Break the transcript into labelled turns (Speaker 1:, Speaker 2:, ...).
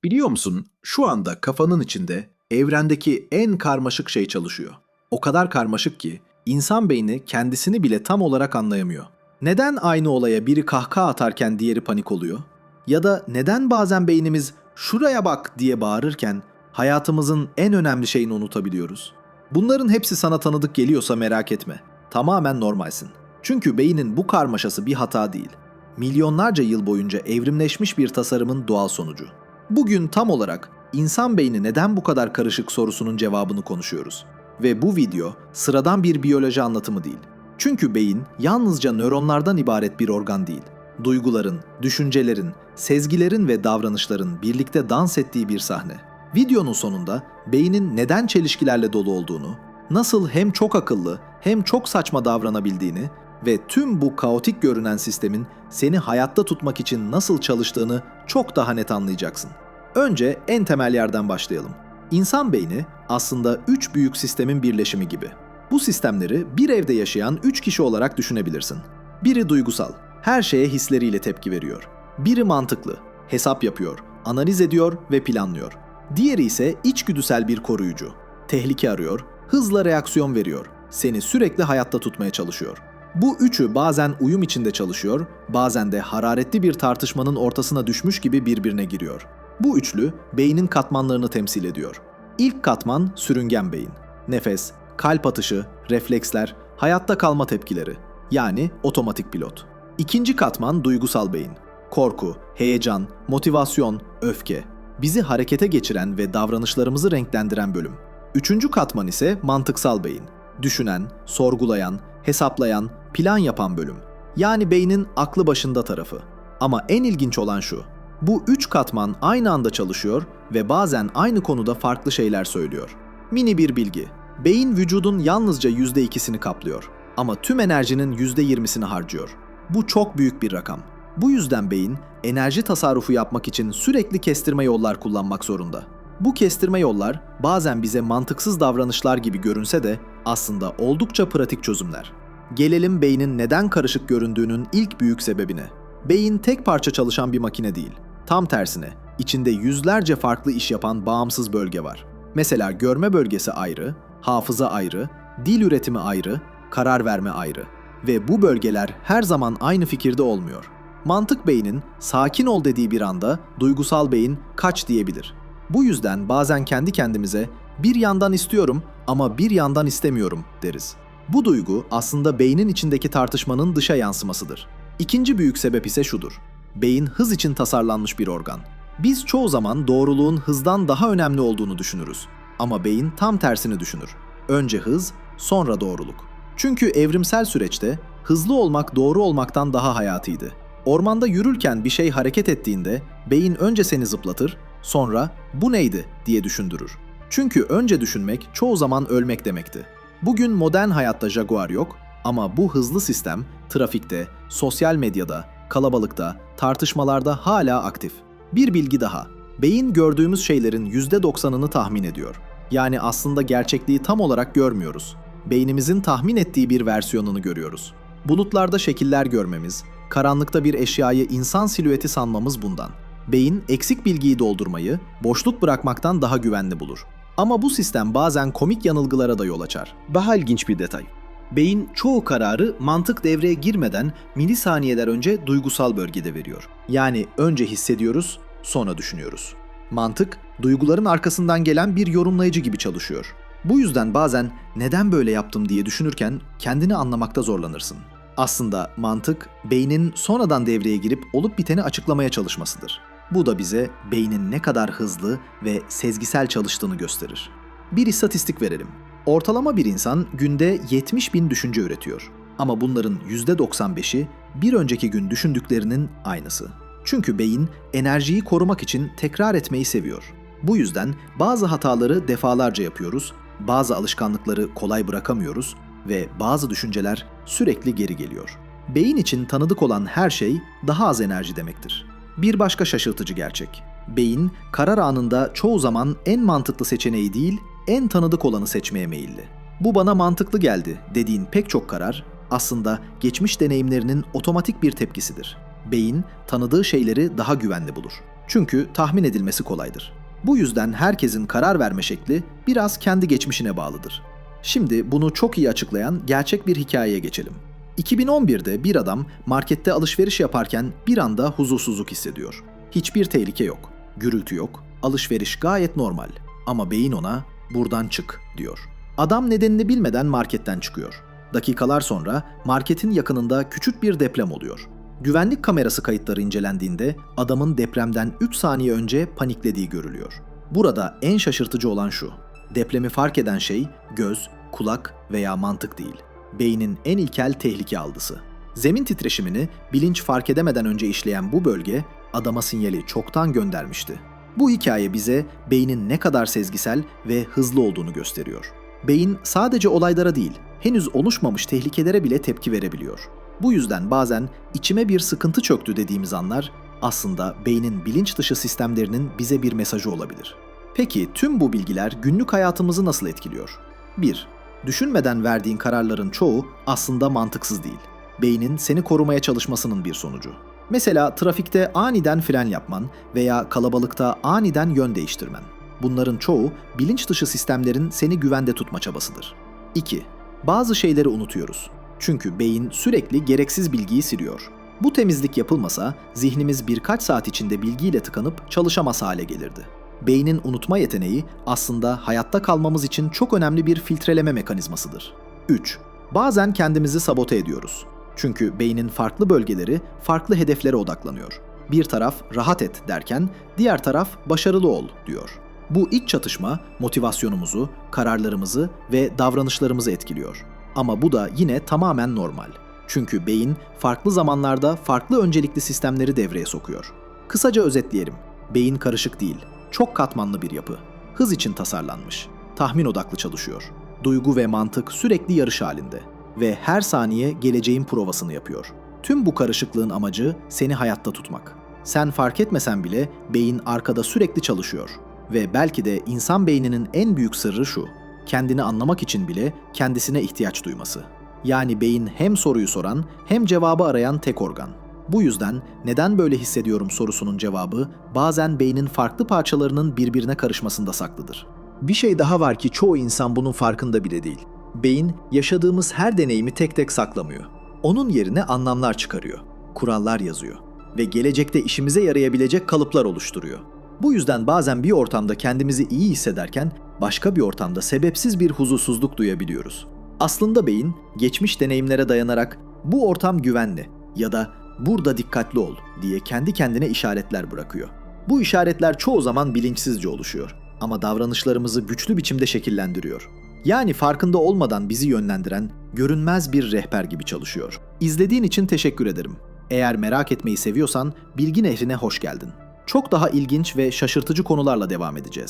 Speaker 1: Biliyor musun, şu anda kafanın içinde evrendeki en karmaşık şey çalışıyor. O kadar karmaşık ki insan beyni kendisini bile tam olarak anlayamıyor. Neden aynı olaya biri kahkaha atarken diğeri panik oluyor? Ya da neden bazen beynimiz "şuraya bak" diye bağırırken hayatımızın en önemli şeyini unutabiliyoruz? Bunların hepsi sana tanıdık geliyorsa merak etme. Tamamen normalsin. Çünkü beynin bu karmaşası bir hata değil. Milyonlarca yıl boyunca evrimleşmiş bir tasarımın doğal sonucu. Bugün tam olarak insan beyni neden bu kadar karışık sorusunun cevabını konuşuyoruz. Ve bu video sıradan bir biyoloji anlatımı değil. Çünkü beyin yalnızca nöronlardan ibaret bir organ değil. Duyguların, düşüncelerin, sezgilerin ve davranışların birlikte dans ettiği bir sahne. Videonun sonunda beynin neden çelişkilerle dolu olduğunu, nasıl hem çok akıllı hem çok saçma davranabildiğini ve tüm bu kaotik görünen sistemin seni hayatta tutmak için nasıl çalıştığını çok daha net anlayacaksın. Önce en temel yerden başlayalım. İnsan beyni aslında 3 büyük sistemin birleşimi gibi. Bu sistemleri bir evde yaşayan 3 kişi olarak düşünebilirsin. Biri duygusal, her şeye hisleriyle tepki veriyor. Biri mantıklı, hesap yapıyor, analiz ediyor ve planlıyor. Diğeri ise içgüdüsel bir koruyucu. Tehlike arıyor, hızla reaksiyon veriyor, seni sürekli hayatta tutmaya çalışıyor. Bu üçü bazen uyum içinde çalışıyor, bazen de hararetli bir tartışmanın ortasına düşmüş gibi birbirine giriyor. Bu üçlü beynin katmanlarını temsil ediyor. İlk katman sürüngen beyin. Nefes, kalp atışı, refleksler, hayatta kalma tepkileri. Yani otomatik pilot. İkinci katman duygusal beyin. Korku, heyecan, motivasyon, öfke. Bizi harekete geçiren ve davranışlarımızı renklendiren bölüm. Üçüncü katman ise mantıksal beyin. Düşünen, sorgulayan, hesaplayan, plan yapan bölüm. Yani beynin aklı başında tarafı. Ama en ilginç olan şu. Bu üç katman aynı anda çalışıyor ve bazen aynı konuda farklı şeyler söylüyor. Mini bir bilgi. Beyin vücudun yalnızca %2'sini kaplıyor. Ama tüm enerjinin %20'sini harcıyor. Bu çok büyük bir rakam. Bu yüzden beyin enerji tasarrufu yapmak için sürekli kestirme yollar kullanmak zorunda. Bu kestirme yollar bazen bize mantıksız davranışlar gibi görünse de aslında oldukça pratik çözümler. Gelelim beynin neden karışık göründüğünün ilk büyük sebebine. Beyin tek parça çalışan bir makine değil. Tam tersine, içinde yüzlerce farklı iş yapan bağımsız bölge var. Mesela görme bölgesi ayrı, hafıza ayrı, dil üretimi ayrı, karar verme ayrı. Ve bu bölgeler her zaman aynı fikirde olmuyor. Mantık beynin sakin ol dediği bir anda duygusal beyin kaç diyebilir. Bu yüzden bazen kendi kendimize bir yandan istiyorum ama bir yandan istemiyorum deriz. Bu duygu aslında beynin içindeki tartışmanın dışa yansımasıdır. İkinci büyük sebep ise şudur. Beyin hız için tasarlanmış bir organ. Biz çoğu zaman doğruluğun hızdan daha önemli olduğunu düşünürüz. Ama beyin tam tersini düşünür. Önce hız, sonra doğruluk. Çünkü evrimsel süreçte hızlı olmak doğru olmaktan daha hayatiydi. Ormanda yürürken bir şey hareket ettiğinde beyin önce seni zıplatır, sonra "bu neydi?" diye düşündürür. Çünkü önce düşünmek çoğu zaman ölmek demekti. Bugün modern hayatta Jaguar yok ama bu hızlı sistem trafikte, sosyal medyada, kalabalıkta, tartışmalarda hala aktif. Bir bilgi daha. Beyin gördüğümüz şeylerin %90'ını tahmin ediyor. Yani aslında gerçekliği tam olarak görmüyoruz. Beynimizin tahmin ettiği bir versiyonunu görüyoruz. Bulutlarda şekiller görmemiz, karanlıkta bir eşyayı insan silüeti sanmamız bundan. Beyin eksik bilgiyi doldurmayı, boşluk bırakmaktan daha güvenli bulur. Ama bu sistem bazen komik yanılgılara da yol açar.
Speaker 2: Daha ilginç bir detay. Beyin çoğu kararı mantık devreye girmeden milisaniyeler önce duygusal bölgede veriyor.
Speaker 1: Yani önce hissediyoruz, sonra düşünüyoruz. Mantık, duyguların arkasından gelen bir yorumlayıcı gibi çalışıyor. Bu yüzden bazen "neden böyle yaptım?" diye düşünürken kendini anlamakta zorlanırsın. Aslında mantık, beynin sonradan devreye girip olup biteni açıklamaya çalışmasıdır. Bu da bize beynin ne kadar hızlı ve sezgisel çalıştığını gösterir. Bir istatistik verelim. Ortalama bir insan günde 70 bin düşünce üretiyor. Ama bunların %95'i bir önceki gün düşündüklerinin aynısı. Çünkü beyin enerjiyi korumak için tekrar etmeyi seviyor. Bu yüzden bazı hataları defalarca yapıyoruz, bazı alışkanlıkları kolay bırakamıyoruz ve bazı düşünceler sürekli geri geliyor. Beyin için tanıdık olan her şey daha az enerji demektir. Bir başka şaşırtıcı gerçek. Beyin karar anında çoğu zaman en mantıklı seçeneği değil, en tanıdık olanı seçmeye meyilli. "Bu bana mantıklı geldi" dediğin pek çok karar aslında geçmiş deneyimlerinin otomatik bir tepkisidir. Beyin tanıdığı şeyleri daha güvenli bulur.
Speaker 2: Çünkü tahmin edilmesi kolaydır. Bu yüzden herkesin karar verme şekli biraz kendi geçmişine bağlıdır. Şimdi bunu çok iyi açıklayan gerçek bir hikayeye geçelim. 2011'de bir adam markette alışveriş yaparken bir anda huzursuzluk hissediyor. Hiçbir tehlike yok, gürültü yok, alışveriş gayet normal. Ama beyin ona "buradan çık" diyor. Adam nedenini bilmeden marketten çıkıyor. Dakikalar sonra marketin yakınında küçük bir deprem oluyor. Güvenlik kamerası kayıtları incelendiğinde adamın depremden 3 saniye önce paniklediği görülüyor. Burada en şaşırtıcı olan şu: depremi fark eden şey göz, kulak veya mantık değil. Beynin en ilkel tehlike algısı. Zemin titreşimini bilinç fark edemeden önce işleyen bu bölge adama sinyali çoktan göndermişti. Bu hikaye bize beynin ne kadar sezgisel ve hızlı olduğunu gösteriyor. Beyin sadece olaylara değil, henüz oluşmamış tehlikelere bile tepki verebiliyor. Bu yüzden bazen içime bir sıkıntı çöktü dediğimiz anlar aslında beynin bilinç dışı sistemlerinin bize bir mesajı olabilir. Peki tüm bu bilgiler günlük hayatımızı nasıl etkiliyor? 1. Düşünmeden verdiğin kararların çoğu aslında mantıksız değil. Beynin seni korumaya çalışmasının bir sonucu. Mesela trafikte aniden fren yapman veya kalabalıkta aniden yön değiştirmen. Bunların çoğu bilinç dışı sistemlerin seni güvende tutma çabasıdır. 2. Bazı şeyleri unutuyoruz. Çünkü beyin sürekli gereksiz bilgiyi siliyor. Bu temizlik yapılmasa zihnimiz birkaç saat içinde bilgiyle tıkanıp çalışamaz hale gelirdi. Beynin unutma yeteneği aslında hayatta kalmamız için çok önemli bir filtreleme mekanizmasıdır. 3. Bazen kendimizi sabote ediyoruz. Çünkü beynin farklı bölgeleri farklı hedeflere odaklanıyor. Bir taraf "rahat et" derken diğer taraf "başarılı ol" diyor. Bu iç çatışma motivasyonumuzu, kararlarımızı ve davranışlarımızı etkiliyor. Ama bu da yine tamamen normal. Çünkü beyin farklı zamanlarda farklı öncelikli sistemleri devreye sokuyor. Kısaca özetleyelim. Beyin karışık değil, çok katmanlı bir yapı. Hız için tasarlanmış. Tahmin odaklı çalışıyor. Duygu ve mantık sürekli yarış halinde. Ve her saniye geleceğin provasını yapıyor. Tüm bu karışıklığın amacı seni hayatta tutmak. Sen fark etmesen bile beyin arkada sürekli çalışıyor. Ve belki de insan beyninin en büyük sırrı şu: kendini anlamak için bile kendisine ihtiyaç duyması. Yani beyin hem soruyu soran hem cevabı arayan tek organ. Bu yüzden neden böyle hissediyorum sorusunun cevabı bazen beynin farklı parçalarının birbirine karışmasında saklıdır. Bir şey daha var ki çoğu insan bunun farkında bile değil. Beyin yaşadığımız her deneyimi tek tek saklamıyor. Onun yerine anlamlar çıkarıyor, kurallar yazıyor ve gelecekte işimize yarayabilecek kalıplar oluşturuyor. Bu yüzden bazen bir ortamda kendimizi iyi hissederken başka bir ortamda sebepsiz bir huzursuzluk duyabiliyoruz. Aslında beyin geçmiş deneyimlere dayanarak "bu ortam güvenli" ya da "burada dikkatli ol" diye kendi kendine işaretler bırakıyor. Bu işaretler çoğu zaman bilinçsizce oluşuyor ama davranışlarımızı güçlü biçimde şekillendiriyor. Yani farkında olmadan bizi yönlendiren görünmez bir rehber gibi çalışıyor. İzlediğin için teşekkür ederim. Eğer merak etmeyi seviyorsan Bilgi Nehri'ne hoş geldin. Çok daha ilginç ve şaşırtıcı konularla devam edeceğiz.